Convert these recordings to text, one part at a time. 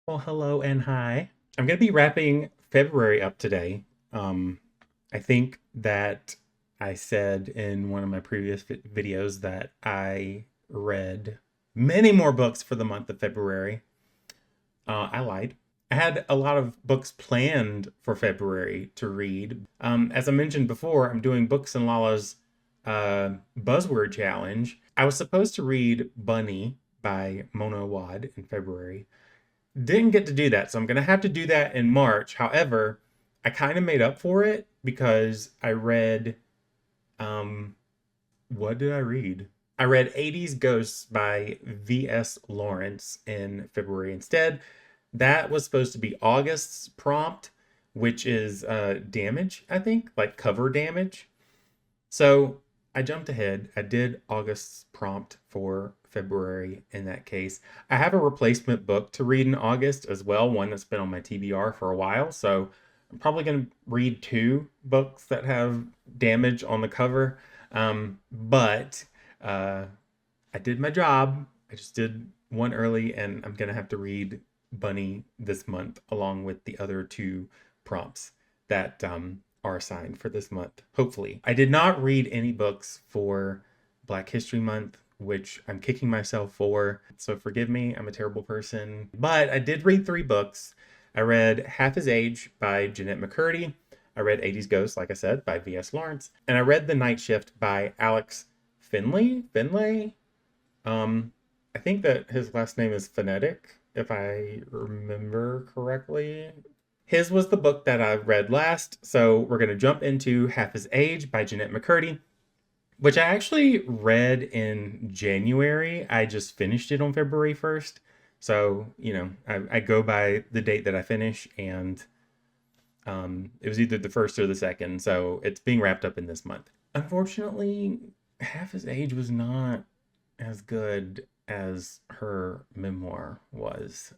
Well, hello and hi. I'm going to be wrapping February up today. I think that I said in one of my previous videos that I read many more books for the month of February. I lied. I had a lot of books planned for February to read. As I mentioned before, I'm doing Books and Lala's Buzzword Challenge. I was supposed to read Bunny by Mona Awad in February. Didn't get to do that, so I'm gonna have to do that in March. However, I kind of made up for it because I read um what did I read? I read 80s Ghosts by V.S. Lawrence in February instead. That was supposed to be August's prompt, which is damage, I think, like cover damage. So I jumped ahead. I did August's prompt for February in that case. I have a replacement book to read in August as well, one that's been on my TBR for a while. So I'm probably going to read two books that have damage on the cover. But I did my job. I just did one early, and I'm going to have to read Bunny this month along with the other two prompts that are assigned for this month, hopefully. I did not read any books for Black History Month, which I'm kicking myself for. So forgive me, I'm a terrible person. But I did read three books. I read Half His Age by Jennette McCurdy. I read 80s Ghosts, like I said, by V.S. Lawrence. And I read The Night Shift by Alex Finlay. I think that his last name is phonetic, if I remember correctly. His was the book that I read last, so we're going to jump into Half His Age by Jennette McCurdy, which I actually read in January. I just finished it on February 1st. So, I go by the date that I finish, and it was either the first or the second, so it's being wrapped up in this month. Unfortunately, Half His Age was not as good as her memoir was,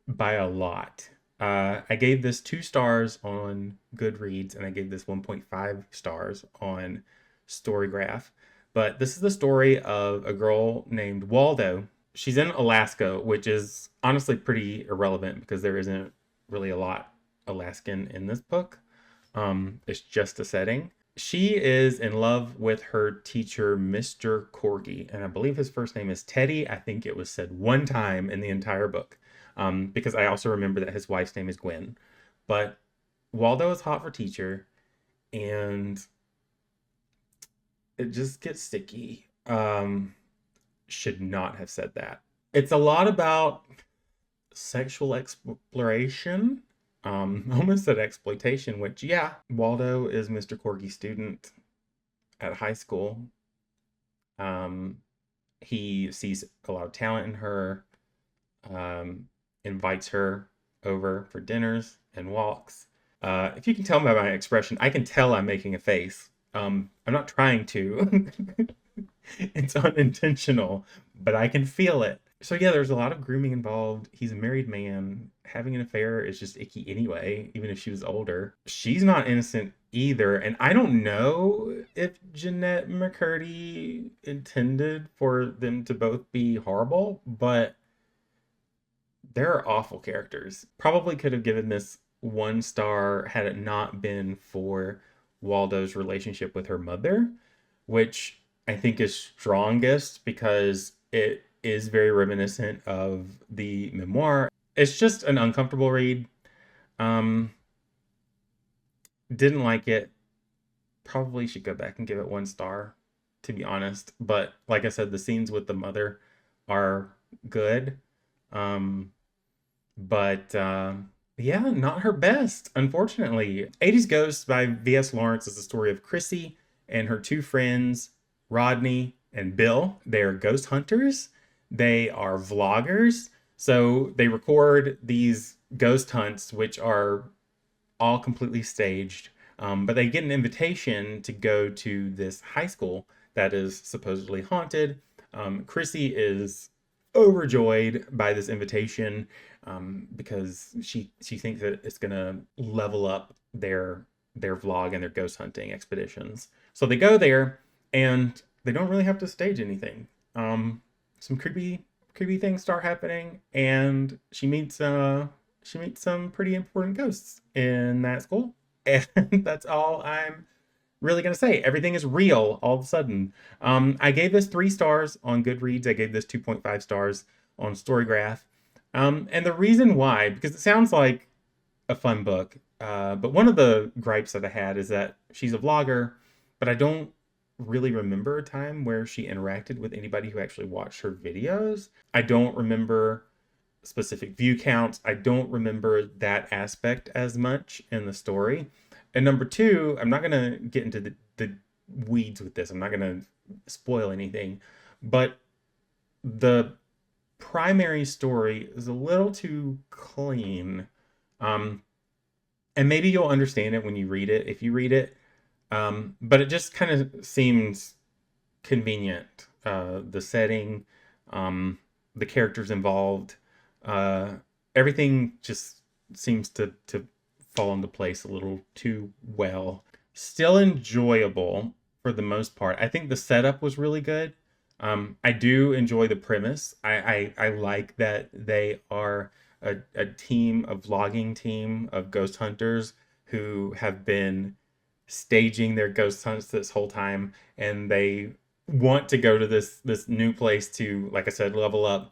by a lot. I gave this 2 stars on Goodreads, and I gave this 1.5 stars on Storygraph. But this is the story of a girl named Waldo. She's in Alaska, which is honestly pretty irrelevant because there isn't really a lot Alaskan in this book. It's just a setting. She is in love with her teacher, Mr. Corgi, and I believe his first name is Teddy. I think it was said one time in the entire book, because I also remember that his wife's name is Gwen. But Waldo is hot for teacher, and it just gets sticky. Should not have said that. It's a lot about sexual exploration. Almost said exploitation, which, yeah, Waldo is Mr. Corgi's student at high school. He sees a lot of talent in her, invites her over for dinners and walks. If you can tell by my expression, I can tell I'm making a face. I'm not trying to. It's unintentional, but I can feel it. So yeah, there's a lot of grooming involved. He's a married man. Having an affair is just icky anyway, even if she was older. She's not innocent either. And I don't know if Jennette McCurdy intended for them to both be horrible, but they're awful characters. Probably could have given this 1 star had it not been for Waldo's relationship with her mother, which I think is strongest because it is very reminiscent of the memoir. It's just an uncomfortable read. Um, didn't like it. Probably should go back and give it 1 star, to be honest. But like I said, the scenes with the mother are good. Um, but yeah, not her best, unfortunately. 80s Ghosts by V.S. Lawrence is the story of Chrissy and her two friends, Rodney and Bill. They are ghost hunters. They are vloggers. So they record these ghost hunts, which are all completely staged. But they get an invitation to go to this high school that is supposedly haunted. Chrissy is overjoyed by this invitation, because she thinks that it's gonna level up their vlog and their ghost hunting expeditions. So they go there, and they don't really have to stage anything. Some creepy things start happening, and she meets some pretty important ghosts in that school. And that's all I'm really gonna say. Everything is real all of a sudden. I gave this 3 stars on Goodreads. I gave this 2.5 stars on Storygraph. And the reason why, because it sounds like a fun book, but one of the gripes that I had is that she's a vlogger, but I don't really remember a time where she interacted with anybody who actually watched her videos. I don't remember specific view counts. I don't remember that aspect as much in the story. And number two, I'm not going to get into the weeds with this. I'm not going to spoil anything. But the primary story is a little too clean. And maybe you'll understand it when you read it, if you read it. But it just kind of seems convenient. The setting, the characters involved, everything just seems to fall into place a little too well. Still enjoyable for the most part. I think the setup was really good. I do enjoy the premise. I like that they are a team, a vlogging team of ghost hunters who have been staging their ghost hunts this whole time, and they want to go to this new place to, like I said, level up.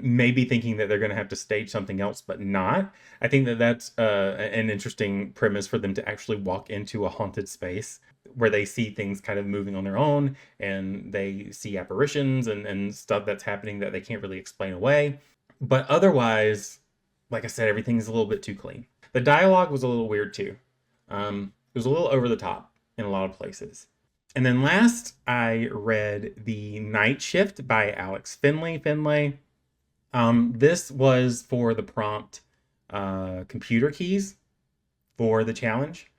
Maybe thinking that they're going to have to stage something else, but not. I think that that's an interesting premise for them to actually walk into a haunted space where they see things kind of moving on their own, and they see apparitions and stuff that's happening that they can't really explain away. But otherwise, like I said, everything's a little bit too clean. The dialogue was a little weird too. It was a little over the top in a lot of places. And then last, I read The Night Shift by Alex Finlay. This was for the prompt computer keys for the challenge.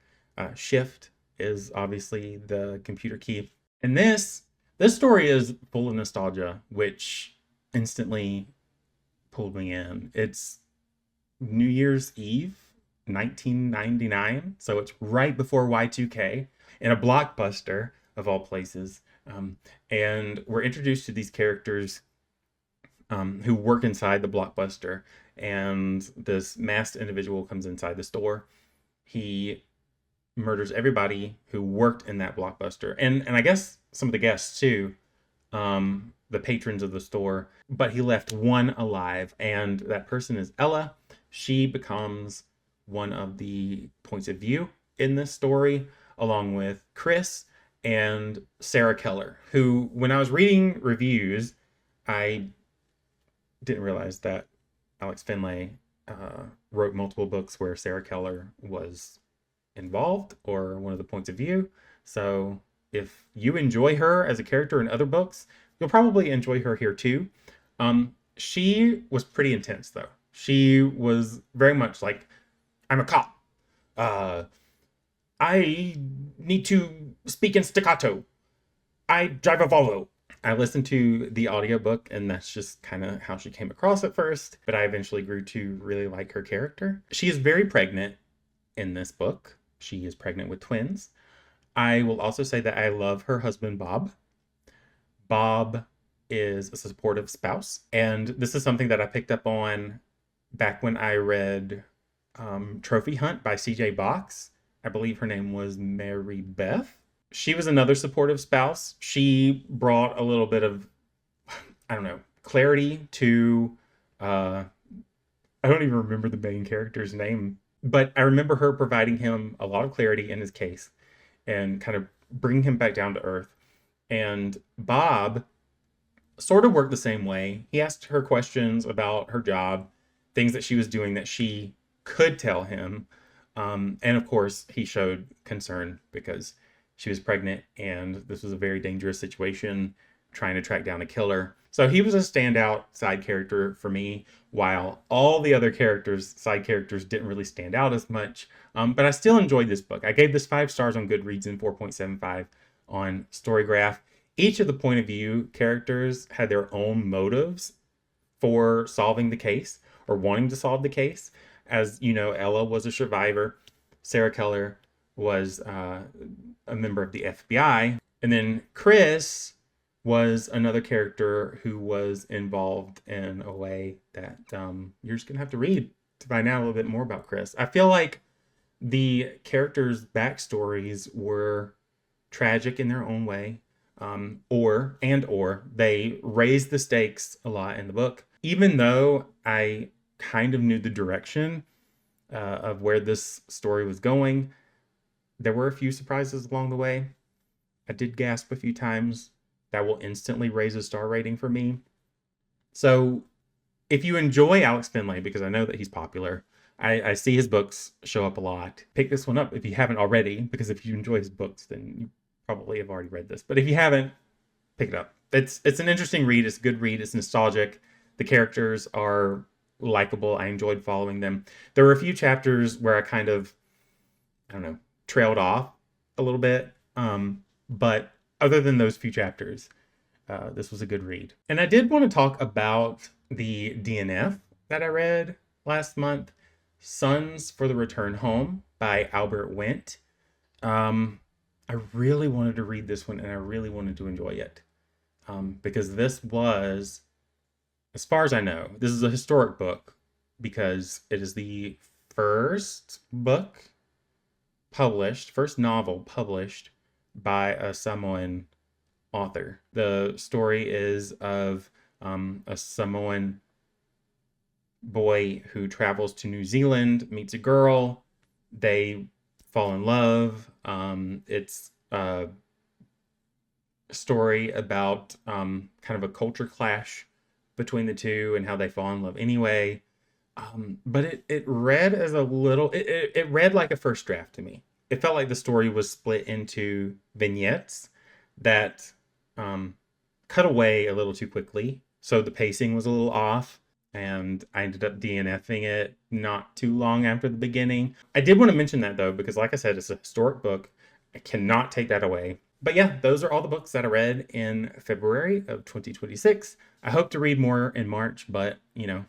Shift is obviously the computer key. And this story is full of nostalgia, which instantly pulled me in. It's New Year's Eve, 1999. So it's right before Y2K in a Blockbuster of all places. And we're introduced to these characters who work inside the Blockbuster, and this masked individual comes inside the store. He murders everybody who worked in that Blockbuster, and I guess some of the guests too, the patrons of the store, but he left one alive, and that person is Ella. She becomes one of the points of view in this story, along with Chris and Sarah Keller, who, when I was reading reviews, I didn't realize that Alex Finlay wrote multiple books where Sarah Keller was involved or one of the points of view. So if you enjoy her as a character in other books, you'll probably enjoy her here too. She was pretty intense though. She was very much like, I'm a cop. I need to speak in staccato. I drive a Volvo. I listened to the audiobook, and that's just kind of how she came across at first, but I eventually grew to really like her character. She is very pregnant in this book. She is pregnant with twins. I will also say that I love her husband, Bob. Bob is a supportive spouse, and this is something that I picked up on back when I read Trophy Hunt by C.J. Box. I believe her name was Mary Beth. She was another supportive spouse. She brought a little bit of, I don't know, clarity to, I don't even remember the main character's name, but I remember her providing him a lot of clarity in his case and kind of bringing him back down to earth. And Bob sort of worked the same way. He asked her questions about her job, things that she was doing that she could tell him. And of course, he showed concern because she was pregnant and this was a very dangerous situation, trying to track down a killer. So he was a standout side character for me, while all the other side characters didn't really stand out as much. But I still enjoyed this book. I gave this 5 stars on Goodreads and 4.75 on Storygraph. Each of the point of view characters had their own motives for solving the case or wanting to solve the case. As you know, Ella was a survivor. Sarah Keller was a member of the FBI. And then Chris was another character who was involved in a way that you're just gonna have to read to find out a little bit more about Chris. I feel like the characters' backstories were tragic in their own way, or they raised the stakes a lot in the book. Even though I kind of knew the direction of where this story was going, there were a few surprises along the way. I did gasp a few times. That will instantly raise a star rating for me. So if you enjoy Alex Finlay, because I know that he's popular, I see his books show up a lot. Pick this one up if you haven't already, because if you enjoy his books, then you probably have already read this. But if you haven't, pick it up. It's an interesting read. It's a good read. It's nostalgic. The characters are likable. I enjoyed following them. There were a few chapters where I kind of, I don't know, trailed off a little bit. But other than those few chapters, this was a good read. And I did want to talk about the DNF that I read last month, Sons for the Return Home by Albert Wendt. I really wanted to read this one, and I really wanted to enjoy it. Because this was, as far as I know, this is a historic book because it is the first novel published by a Samoan author. The story is of a Samoan boy who travels to New Zealand, meets a girl, they fall in love. It's a story about kind of a culture clash between the two and how they fall in love anyway. But it read as it read like a first draft to me. It felt like the story was split into vignettes that cut away a little too quickly. So the pacing was a little off, and I ended up DNFing it not too long after the beginning. I did want to mention that though, because like I said, it's a historic book. I cannot take that away. But yeah, those are all the books that I read in February of 2026. I hope to read more in March, but you know,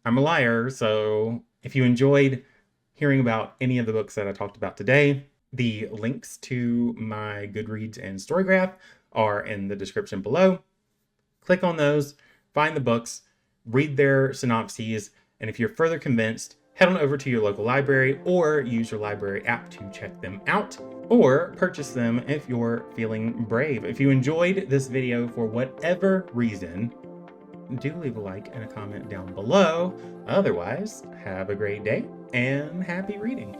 I'm a liar. So if you enjoyed hearing about any of the books that I talked about today, the links to my Goodreads and Storygraph are in the description below. Click on those, find the books, read their synopses, and if you're further convinced, head on over to your local library or use your library app to check them out, or purchase them if you're feeling brave. If you enjoyed this video for whatever reason, do leave a like and a comment down below. Otherwise, have a great day and happy reading.